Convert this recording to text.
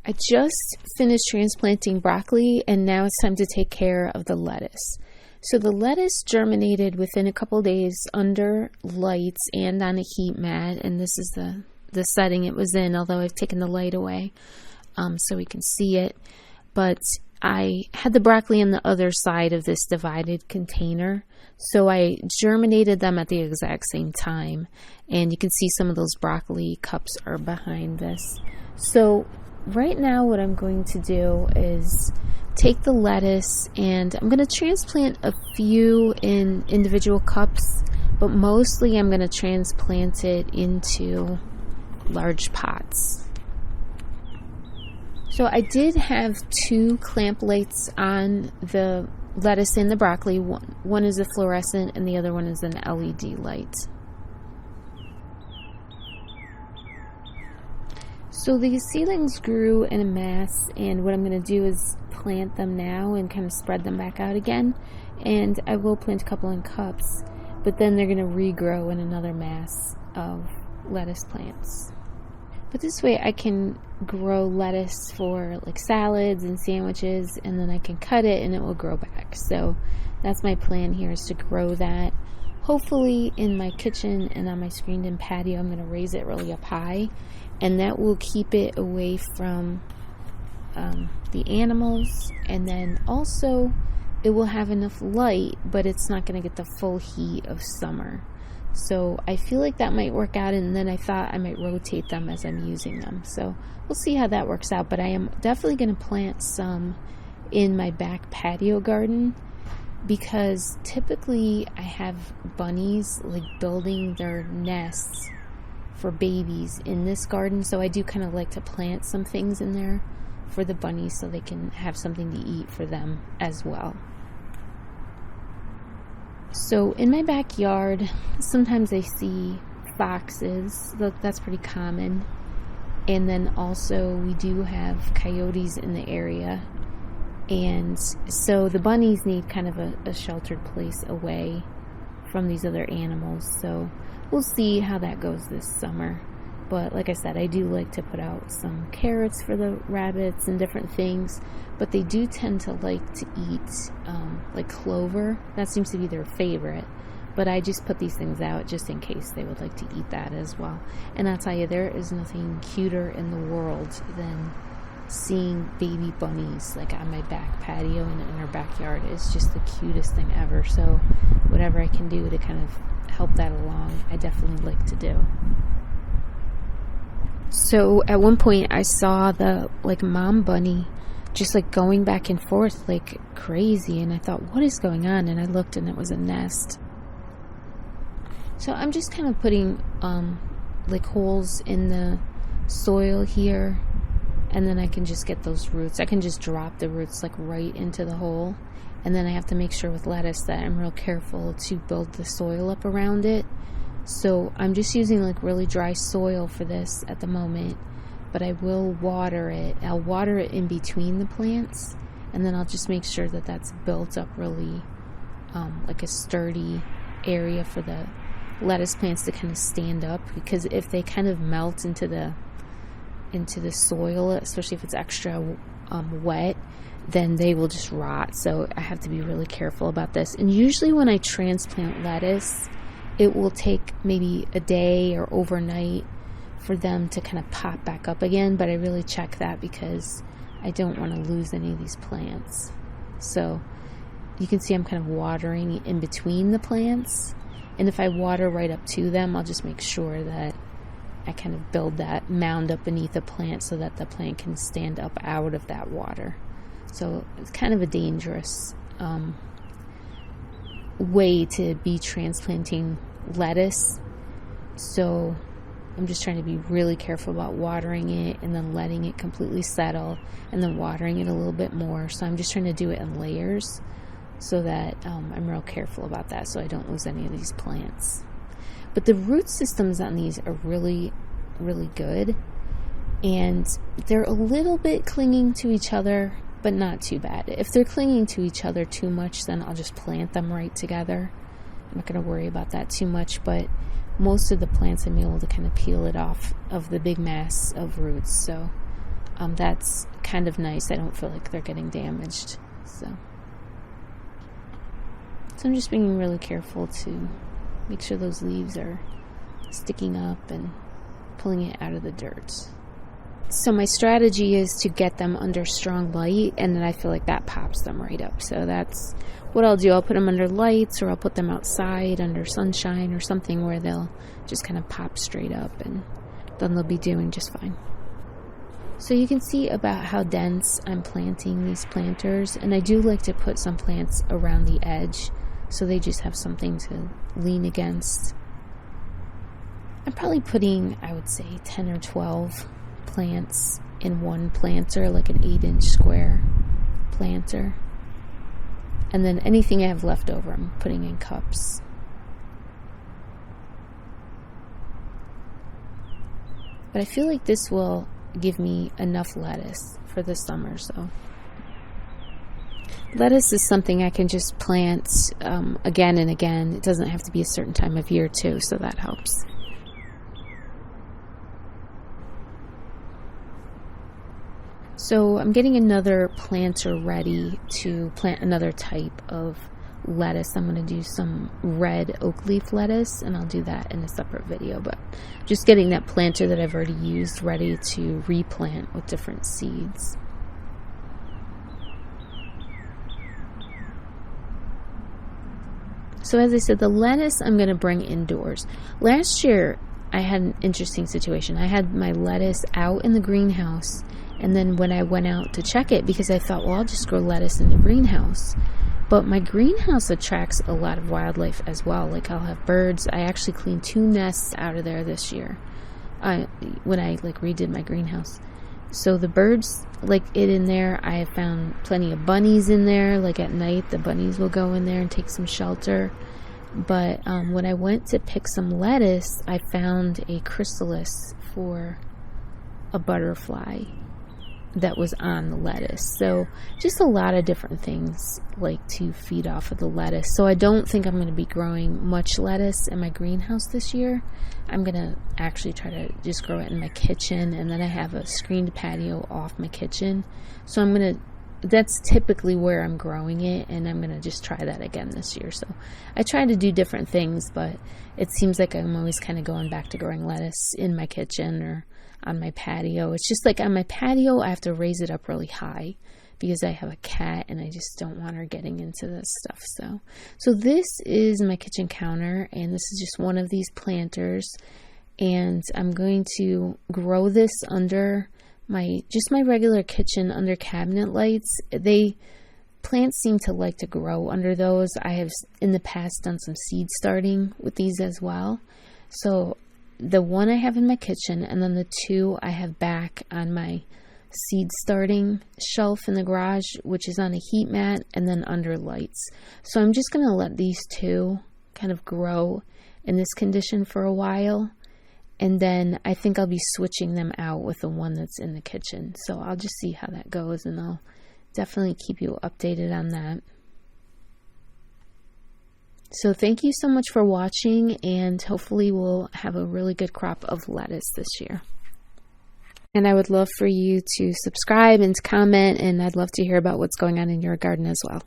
I just finished transplanting broccoli, and now it's time to take care of the lettuce. So the lettuce germinated within a couple days under lights and on a heat mat, and this is the setting it was in, although I've taken the light away so we can see it. But I had the broccoli on the other side of this divided container, so I germinated them at the exact same time, and you can see some of those broccoli cups are behind this. So right now what I'm going to do is take the lettuce, and I'm going to transplant a few in individual cups, but mostly I'm going to transplant it into large pots. So I did have 2 clamp lights on the lettuce and the broccoli. One is a fluorescent and the other one is an LED light. So these seedlings grew in a mass, and what I'm going to do is plant them now and kind of spread them back out again. And I will plant a couple in cups, but then they're going to regrow in another mass of lettuce plants. But this way I can grow lettuce for like salads and sandwiches, and then I can cut it and it will grow back. So that's my plan here, is to grow that. Hopefully in my kitchen and on my screened-in patio, I'm going to raise it really up high, and that will keep it away from the animals, and then also it will have enough light, but it's not going to get the full heat of summer. So I feel like that might work out, and then I thought I might rotate them as I'm using them. So we'll see how that works out, but I am definitely going to plant some in my back patio garden, because typically I have bunnies like building their nests for babies in this garden, so I do kind of like to plant some things in there for the bunnies so they can have something to eat for them as well. So in my backyard, sometimes I see foxes. That's pretty common. And then also we do have coyotes in the area. And so the bunnies need kind of a sheltered place away from these other animals. So we'll see how that goes this summer. But like I said, I do like to put out some carrots for the rabbits and different things. But they do tend to like to eat like clover. That seems to be their favorite. But I just put these things out just in case they would like to eat that as well. And I'll tell you, there is nothing cuter in the world than seeing baby bunnies like on my back patio and in our backyard. It's just the cutest thing ever. So whatever I can do to kind of help that along, I definitely like to do. So at one point I saw the like mom bunny just like going back and forth like crazy, and I thought, what is going on? And I looked, and it was a nest. So I'm just kind of putting like holes in the soil here, and then I can just get those roots. I can just drop the roots like right into the hole, and then I have to make sure with lettuce that I'm real careful to build the soil up around it. So I'm just using like really dry soil for this at the moment, but I will water it. I'll water it in between the plants, and then I'll just make sure that that's built up really like a sturdy area for the lettuce plants to kind of stand up, because if they kind of melt into the soil, especially if it's extra wet, then they will just rot. So I have to be really careful about this. And usually when I transplant lettuce, it will take maybe a day or overnight for them to kind of pop back up again, but I really check that because I don't want to lose any of these plants. So you can see I'm kind of watering in between the plants, and if I water right up to them, I'll just make sure that I kind of build that mound up beneath the plant so that the plant can stand up out of that water. So it's kind of a dangerous way to be transplanting lettuce. So I'm just trying to be really careful about watering it and then letting it completely settle and then watering it a little bit more. So I'm just trying to do it in layers so that I'm real careful about that so I don't lose any of these plants. But the root systems on these are really, really good. And they're a little bit clinging to each other, but not too bad. If they're clinging to each other too much, then I'll just plant them right together. I'm not going to worry about that too much, but most of the plants I'm able to kind of peel it off of the big mass of roots. So that's kind of nice. I don't feel like they're getting damaged. So I'm just being really careful to make sure those leaves are sticking up and pulling it out of the dirt. So my strategy is to get them under strong light, and then I feel like that pops them right up. So that's what I'll do. I'll put them under lights, or I'll put them outside under sunshine or something where they'll just kind of pop straight up, and then they'll be doing just fine. So you can see about how dense I'm planting these planters, and I do like to put some plants around the edge so they just have something to lean against. I'm probably putting, I would say, 10 or 12 plants in one planter, like an 8-inch square planter. And then anything I have left over, I'm putting in cups. But I feel like this will give me enough lettuce for the summer. So lettuce is something I can just plant again and again. It doesn't have to be a certain time of year too, so that helps. So I'm getting another planter ready to plant another type of lettuce. I'm going to do some red oak leaf lettuce, and I'll do that in a separate video. But just getting that planter that I've already used ready to replant with different seeds. So as I said, the lettuce I'm going to bring indoors. Last year I had an interesting situation. I had my lettuce out in the greenhouse, and then when I went out to check it, because I thought, well, I'll just grow lettuce in the greenhouse. But my greenhouse attracts a lot of wildlife as well. Like, I'll have birds. I actually cleaned 2 nests out of there this year when I redid my greenhouse. So the birds like it in there. I have found plenty of bunnies in there. Like at night, the bunnies will go in there and take some shelter. But when I went to pick some lettuce, I found a chrysalis for a butterfly that was on the lettuce. So just a lot of different things like to feed off of the lettuce. So I don't think I'm going to be growing much lettuce in my greenhouse this year. I'm going to actually try to just grow it in my kitchen, and then I have a screened patio off my kitchen. So that's typically where I'm growing it, and I'm going to just try that again this year. So I try to do different things, but it seems like I'm always kind of going back to growing lettuce in my kitchen or on my patio. It's just like on my patio, I have to raise it up really high because I have a cat and I just don't want her getting into this stuff. So this is my kitchen counter, and this is just one of these planters, and I'm going to grow this under my regular kitchen under cabinet lights. Plants seem to like to grow under those. I have in the past done some seed starting with these as well. So the one I have in my kitchen, and then the 2 I have back on my seed starting shelf in the garage, which is on a heat mat and then under lights. So I'm just going to let these 2 kind of grow in this condition for a while, and then I think I'll be switching them out with the one that's in the kitchen. So I'll just see how that goes, and I'll definitely keep you updated on that. So thank you so much for watching, and hopefully we'll have a really good crop of lettuce this year. And I would love for you to subscribe and to comment, and I'd love to hear about what's going on in your garden as well.